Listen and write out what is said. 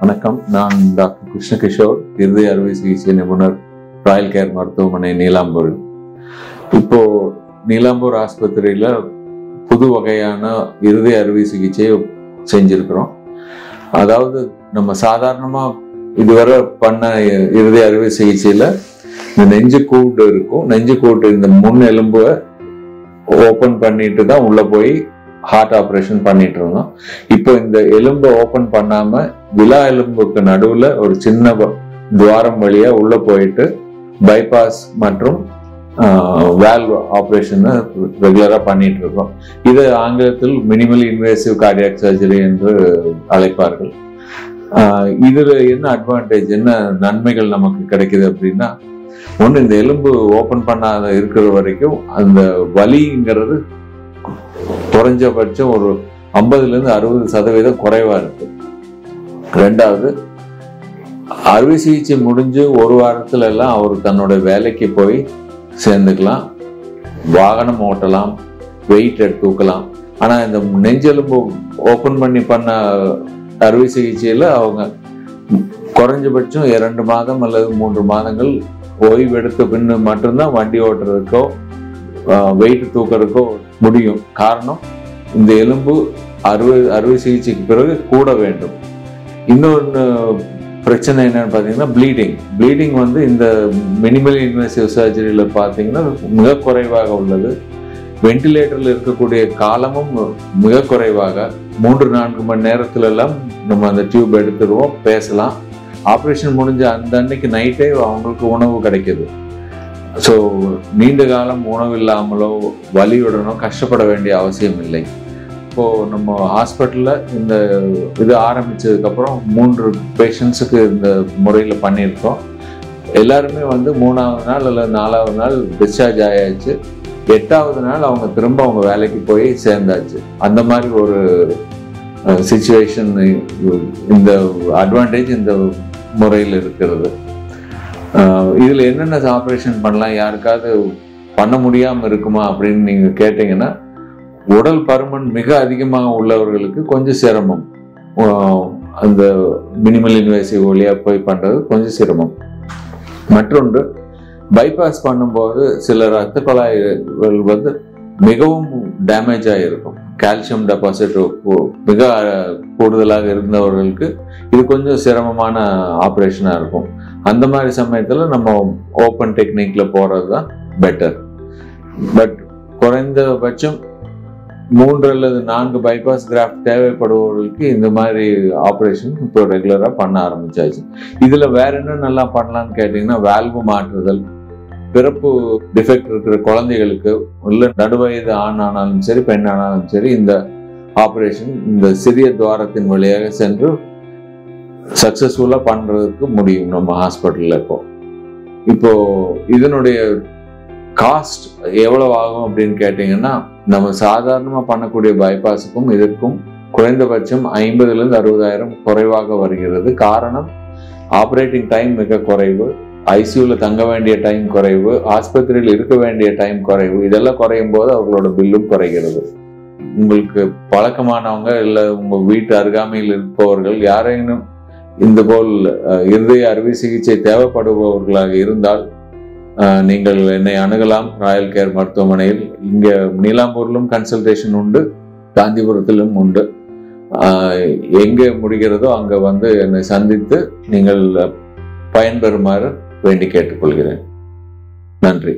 வணக்கம். நான் டாக்டர் கிருஷ்ணகிஷோர், இருதய அறுவை சிகிச்சை நிபுணர், ராயல் கேர் மருத்துவமனை, நீலாம்பூர். இப்போ நீலாம்பூர் ஆஸ்பத்திரியில புது வகையான இருதய அறுவை சிகிச்சையை செஞ்சிருக்கிறோம். அதாவது நம்ம சாதாரணமா இதுவரை பண்ண இருதய அறுவை சிகிச்சையில இந்த நெஞ்சு கூடு இருக்கும். நெஞ்சு கூட்டு இந்த முன் எலும்பை ஓபன் பண்ணிட்டு தான் உள்ள போய் ஹார்ட் ஆபரேஷன் பண்ணிட்டு இருந்தோம். இப்போ இந்த எலும்பை ஓபன் பண்ணாம விலா எலும்புக்கு நடுவுல ஒரு சின்ன துவாரம் வழியா உள்ள போயிட்டு பைபாஸ் மற்றும் வால்வ் ஆபரேஷன் ரெகுலரா பண்ணிட்டு இருக்கோம். இது ஆங்கிலத்தில் மினிமலி இன்வேசிவ் கார்டியாக் சர்ஜரி என்று அழைப்பார்கள். இதுல என்ன அட்வான்டேஜ், என்ன நன்மைகள் நமக்கு கிடைக்குது அப்படின்னா, ஒன்று, இந்த எலும்பு ஓபன் பண்ணாத இருக்கிற வரைக்கும் அந்த வலிங்கிறது குறைஞ்சபட்சம் ஒரு 50-60% குறைவா இருக்கு. ரெண்டாவது, அறுவை சிகிச்சை முடிஞ்சு ஒரு வாரத்துல எல்லாம் அவர் தன்னோட வேலைக்கு போய் சேர்ந்துக்கலாம், வாகனம் ஓட்டலாம், வெயிட் தூக்கலாம். ஆனா இந்த நெஞ்செலும்பு ஓபன் பண்ண அறுவை சிகிச்சையில அவங்க குறைஞ்சபட்சம் 2 மாதம் அல்லது 3 மாதங்கள் ஓய்வு எடுத்த பின்னு மட்டும்தான் வண்டி ஓட்டுறதுக்கோ வெயிட் தூக்கிறதுக்கோ முடியும். காரணம், இந்த எலும்பு அறுவை சிகிச்சைக்கு பிறகு கூட வேண்டும். இன்னொன்று பிரச்சனை என்னன்னு பார்த்தீங்கன்னா ப்ளீடிங் வந்து இந்த மினிமலி இன்வேசிவ் சர்ஜரியில பார்த்தீங்கன்னா மிக குறைவாக உள்ளது. வெண்டிலேட்டர்ல இருக்கக்கூடிய காலமும் மிக குறைவாக 3-4 மணி நேரத்துல எல்லாம் நம்ம அந்த டியூப் எடுத்துருவோம், பேசலாம். ஆப்ரேஷன் முடிஞ்ச அந்த அன்னைக்கு நைட்டே அவங்களுக்கு உணவு கிடைக்குது. ஸோ நீண்ட காலம் உணவு இல்லாமலோ வலியுடனோ கஷ்டப்பட வேண்டிய அவசியம் இல்லை. இப்போ நம்ம ஹாஸ்பிட்டல்ல இந்த இது ஆரம்பிச்சதுக்கப்புறம் 3 பேஷண்ட்ஸுக்கு இந்த முறையில் பண்ணியிருக்கோம். எல்லாருமே வந்து 3ஆவது நாள் அல்லது 4ஆவது நாள் டிஸ்சார்ஜ் ஆயாச்சு. 8ஆவது நாள் அவங்க திரும்ப அவங்க வேலைக்கு போய் சேர்ந்தாச்சு. அந்த மாதிரி ஒரு சிச்சுவேஷன், இந்த அட்வான்டேஜ் இந்த முறையில் இருக்கிறது. இதுல என்னென்ன ஆப்ரேஷன் பண்ணலாம், யாருக்காவது பண்ண முடியாம இருக்குமா அப்படின்னு நீங்க கேட்டீங்கன்னா, உடல் பருமன் மிக அதிகமாக உள்ளவர்களுக்கு கொஞ்சம் சிரமம். அந்த மினிமல் இன்வேசிவ் வழியா போய் பண்றது கொஞ்சம் சிரமம். மற்றொன்று, பைபாஸ் பண்ணும்போது சில இரத்த குழாய்கள் வந்து மிகவும் டேமேஜ் ஆகிருக்கும். கால்சியம் டெபாசிட் மிக கூடுதலாக இருந்தவர்களுக்கு இது கொஞ்சம் சிரமமான ஆப்ரேஷனா இருக்கும். அந்த மாதிரி சமயத்துல நம்ம ஓப்பன் டெக்னிக்ல போறது தான் பெட்டர். பட் குறைந்தபட்சம் 3 அல்லது 4 பைபாஸ் கிராஃப்ட் தேவைப்படுபவர்களுக்கு இந்த மாதிரி ஆப்ரேஷன் இப்போ ரெகுலரா பண்ண ஆரம்பிச்சாச்சு. இதுல வேற என்ன நல்லா பண்ணலாம்னு கேட்டீங்கன்னா, வால்வு மாற்றுதல், பிறப்பு டிஃபெக்ட் இருக்கிற குழந்தைகளுக்கு, உள்ள நடுவயது ஆண் ஆனாலும் சரி பெண் ஆனாலும் சரி, இந்த ஆப்ரேஷன் இந்த சிறிய துவாரத்தின் வழியாக சென்று சக்சஸ்ஃபுல்லா பண்றதுக்கு முடியும் நம்ம ஹாஸ்பிட்டல்ல. இப்போ இதனுடைய காஸ்ட் எவ்வளவு ஆகும் அப்படின்னு கேட்டீங்கன்னா, நம்ம சாதாரணமா பண்ணக்கூடிய பைபாஸுக்கும் இதற்கும் குறைந்தபட்சம் 50,000-60,000 குறைவாக வருகிறது. காரணம், ஆப்ரேட்டிங் டைம் மிக குறைவு, ஐசியூல தங்க வேண்டிய டைம் குறைவு, ஆஸ்பத்திரியில் இருக்க வேண்டிய டைம் குறைவு. இதெல்லாம் குறையும் போது அவங்களோட பில்லும் குறைகிறது. உங்களுக்கு பழக்கமானவங்க இல்ல உங்க வீட்டு அருகாமையில் இருப்பவர்கள் யாரையும் இந்த போல் இருதய அறுவை சிகிச்சை தேவைப்படுபவர்களாக இருந்தால் நீங்கள் என்னை அணுகலாம். ராயல் கேர் மருத்துவமனையில் இங்க நீலாம்பூரிலும் கன்சல்டேஷன் உண்டு, காந்திபுரத்திலும் உண்டு. எங்கே முடிகிறதோ அங்க வந்து என்னை சந்தித்து நீங்கள் பயன்பெறுமாறு வேண்டி கேட்டுக்கொள்கிறேன். நன்றி.